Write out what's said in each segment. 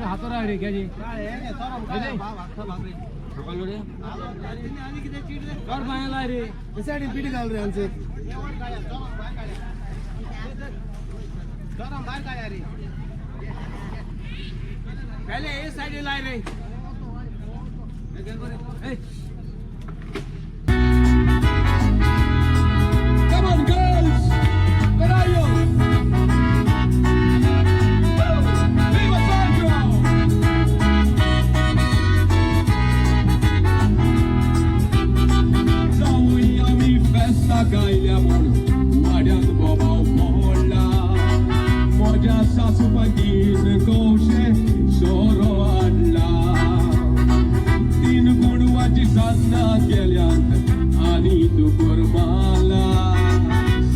हातो रे क्या जी पकड़ रे और बाया ला रे ऐसा पीठ घाल रहे हमसे पहले ये साइड ला रे Come on girls, where are you? Viva Sandro! Zaui mi festa gaile amor, guardando boba o molla. Moja sasu pagis koshe soro alla. Din gunuaci sanna geliant ani tu kurmala.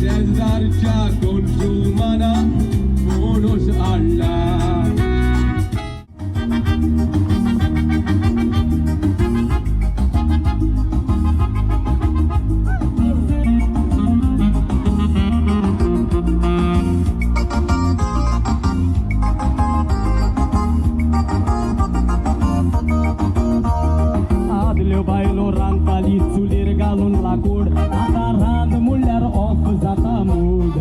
Sezarcha consumana bonus alla. Adleu bailo rantali zulir galun lagur Atarad muller off zata mood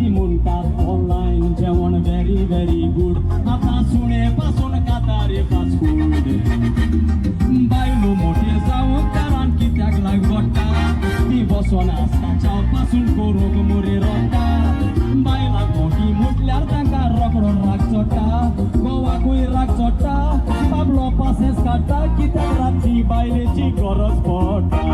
Imuntat online jemon very very good Ata sune pasun katare fast food Bailo mote zao karan ki tag lag gotta Ti boson asta chao pasun korog mure rota Baila moti mutlar tanga rokro rak chota Goa kui rak chota Pablo pases kata kita rati baile ci goros pota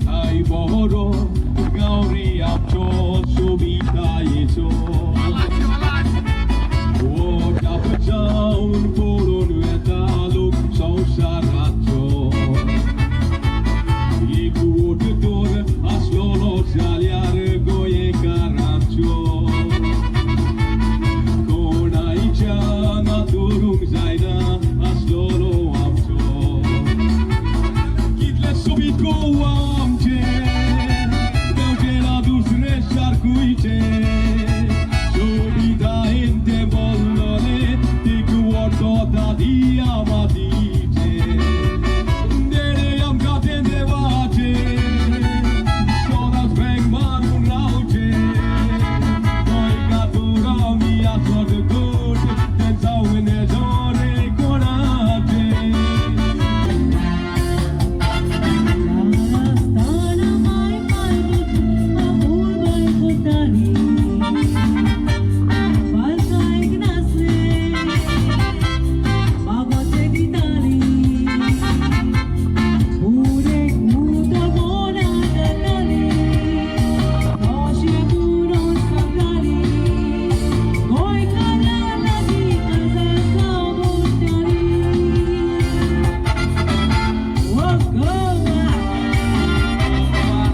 Ai boro gauri apcho subita yeso O tapchaun porun vetaluk sausaracho Ikut tor aslolo jaliar goye karacho Konai chana turung zaina aslolo apcho Kitle subit goamche Gauche la dusre șarcuice Subita ente bollole Ticu ortota diamatice Dere am caten de vace Soras veng marun rauce Noi catura mia tot gut Tenzau în ezore conace Stana mai palmut amul mai putani Falsa ignase Bagote vitali Urek muta bona tatali Noșe buron sakali Goi kala lagi kaza sau mutari Oh Goa,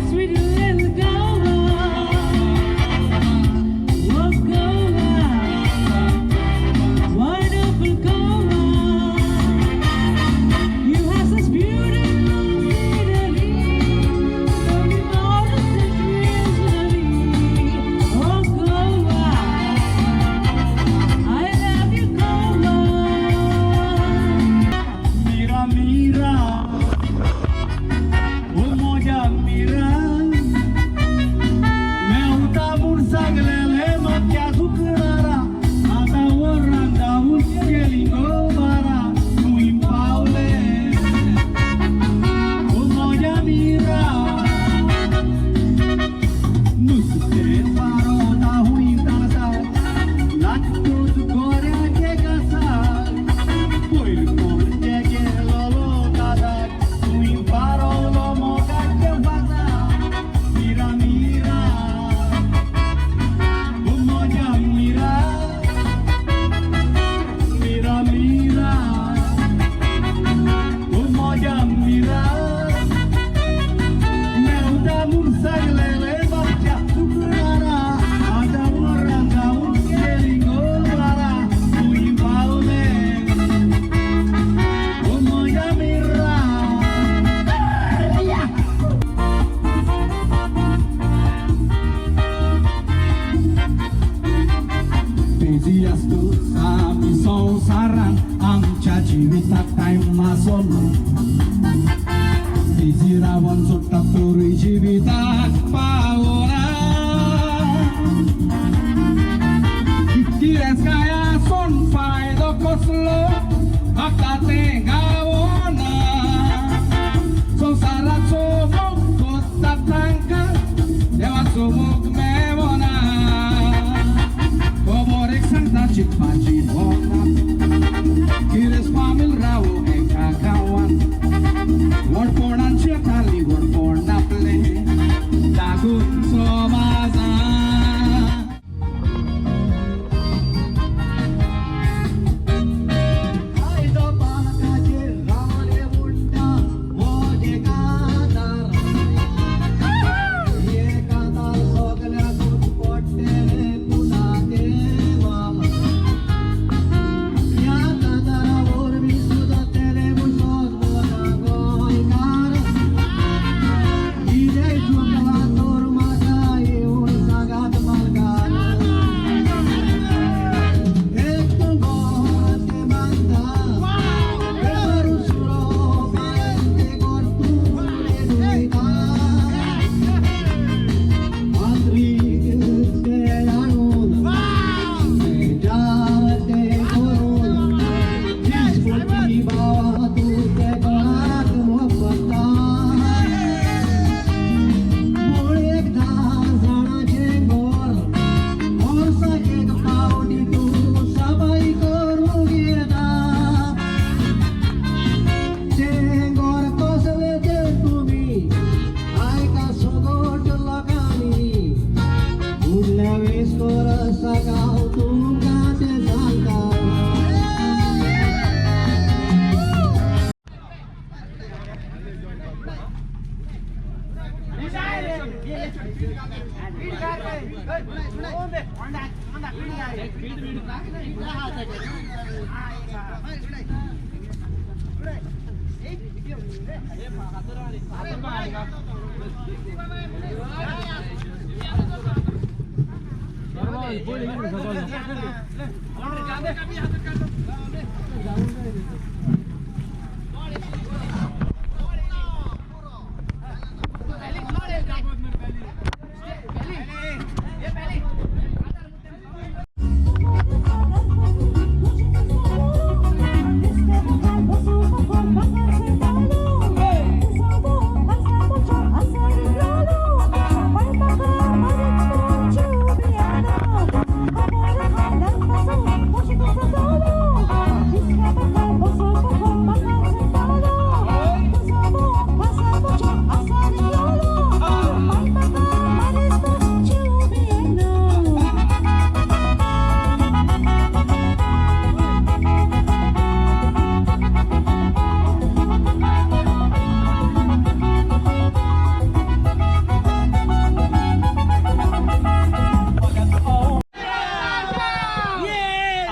sweet little Goa. Oh Goa, wonderful Goa. You have such beautiful scenery, only mountains and trees. Oh Goa, I love you Goa. Mira, mira, o moja mira, meu tabur saglele matia zucrara, ata oranda uskelingo bara, tu impaule, o moja mira, nu se paro ta huinta sa, lactos gorea che casa. Poi il ponte che lo dada, tu imparo lo moga che vada, mira mira, o moja mira,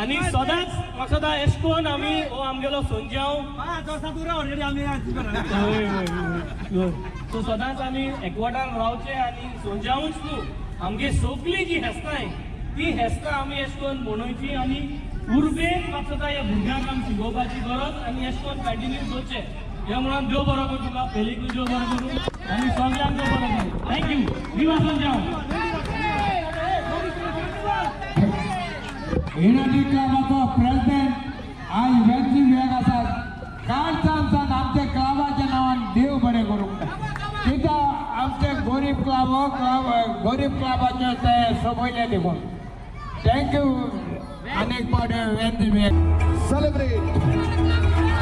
आणि सदांच म्हाका एश कोन आमी हो आमगेलो सोंज्याव सो सदांच आमी एकवटान रावचे आनी सोंज्यावूच न्हू आमगे सगळी जी हेस्ताय ती हेस्तां आमी एश कोन मनोवची आनी उर्बेन म्हाका ह्या भुरग्यांक आमी शिकोवपाची गरज आनी एश कोन कंटिन्यू दवरचे ह्या म्हणून देव बरो करूं तुका पेलीकूय देव बरो करूं आनी सगळ्यांक देव बरो करूं थँक्यू विवा सोंज्याव एनर्जी क्लबाचो प्रेसिडेंट आज वेंची वेग आसात काळजांसान आमच्या क्लबाच्या नांवान देव बरें करूंक कित्याक आमचे गरीब क्लबाचे ते सोबयले देखून थँक्यू अनेक पावटी वेंची वेग Celebrate.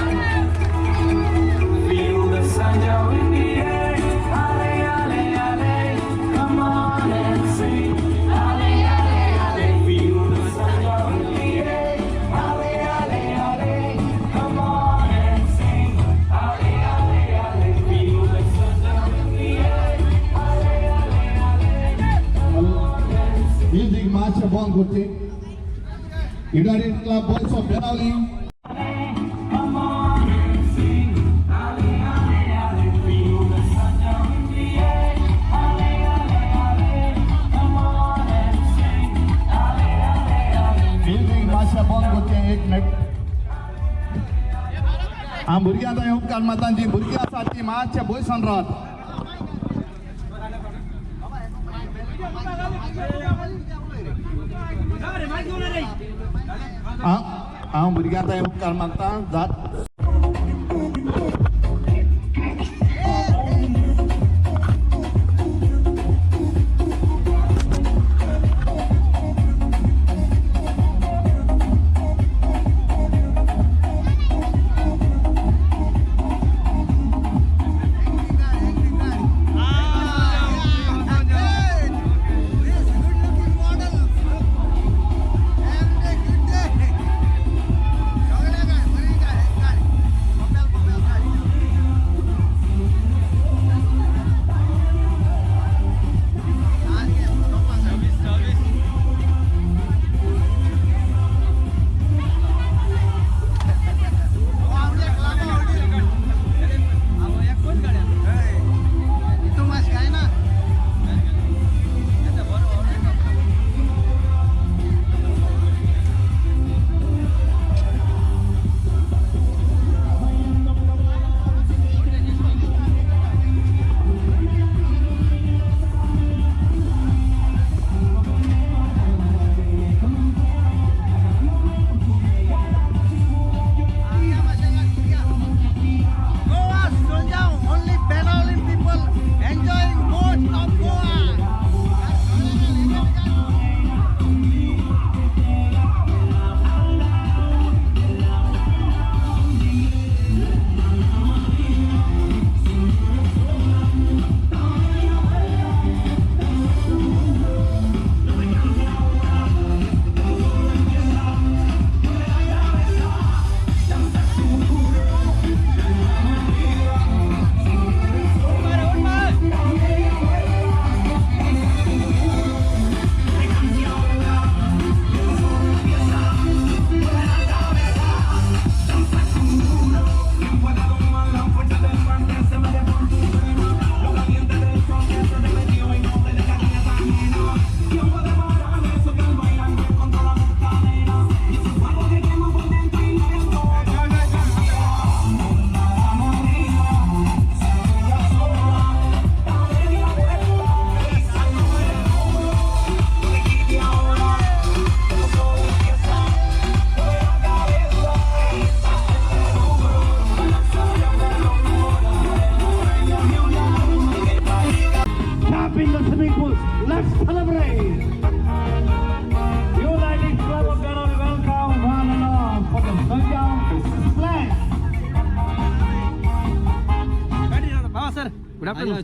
Music March Bong Guti. United Club Boys of Benali. Music March Bong Guti 1 minute. भुरग्यांचा उपकार मातांची भुरगीं आसात ती मातशे बयसन रावत हांव भुरग्यांचा उपकार मागता जात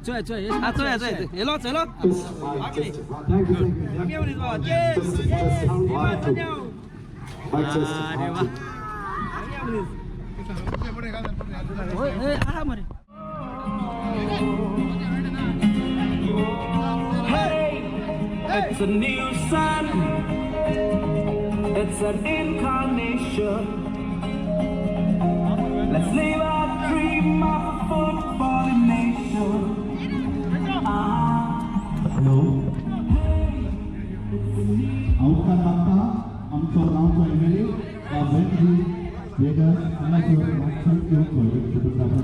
ચોય આ ચોય હેલો ચલો આગે આવું દીધો જે અરે વાહ ઓય આ મરે It's a new sun, it's an incarnation. Let's live our dream of a football nation. Hello. Outcome Mata, आमचो नामचो एमएलए वेंटी वेगर हांगाचो मागचो यो कोयलो फोटोग्राफर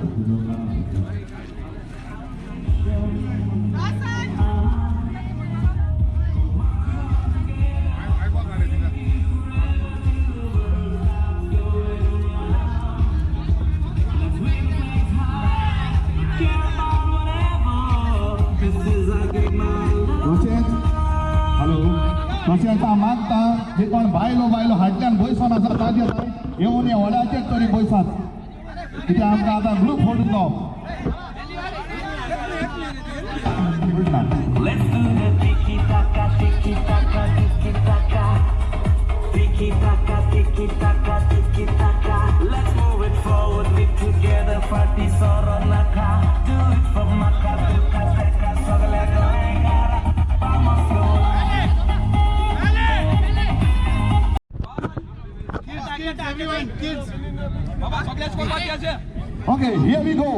मातशें मागता जे कोण बायलो हाडल्यान बयसान आसा ताजे येवन हे व्हडाचेर तरी बयसात कित्याक आमकां आतां group photo Let's do the tiki taka, tiki taka, tiki taka, tiki taka, tiki taka, tiki taka. Let's move it forward, be together, party soronaka. Do it for Maka, Duka, Teka, Sogaleka, Engara, vamos yo. Okay, here we go.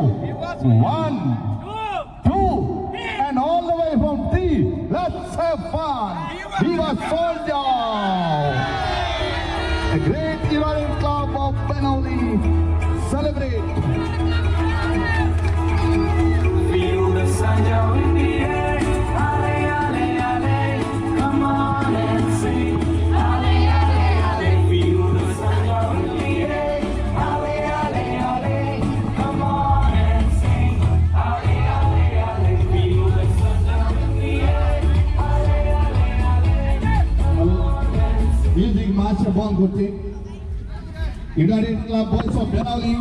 1, 2, and all the way from 3. Let's have fun. Viva Soldier! A great Iranian club of Benoli. Celebrate. Feel the sun in the air. Ale, ale, ale. Come on and sing. Ale, ale, ale. Feel the sun in the air. Ale, ale, ale. Come on and sing. Ale, ale, ale. Feel the sun in the air. Ale, ale, ale. Come on and sing. Music March Bongote. Iranian Club Boys of Benoli.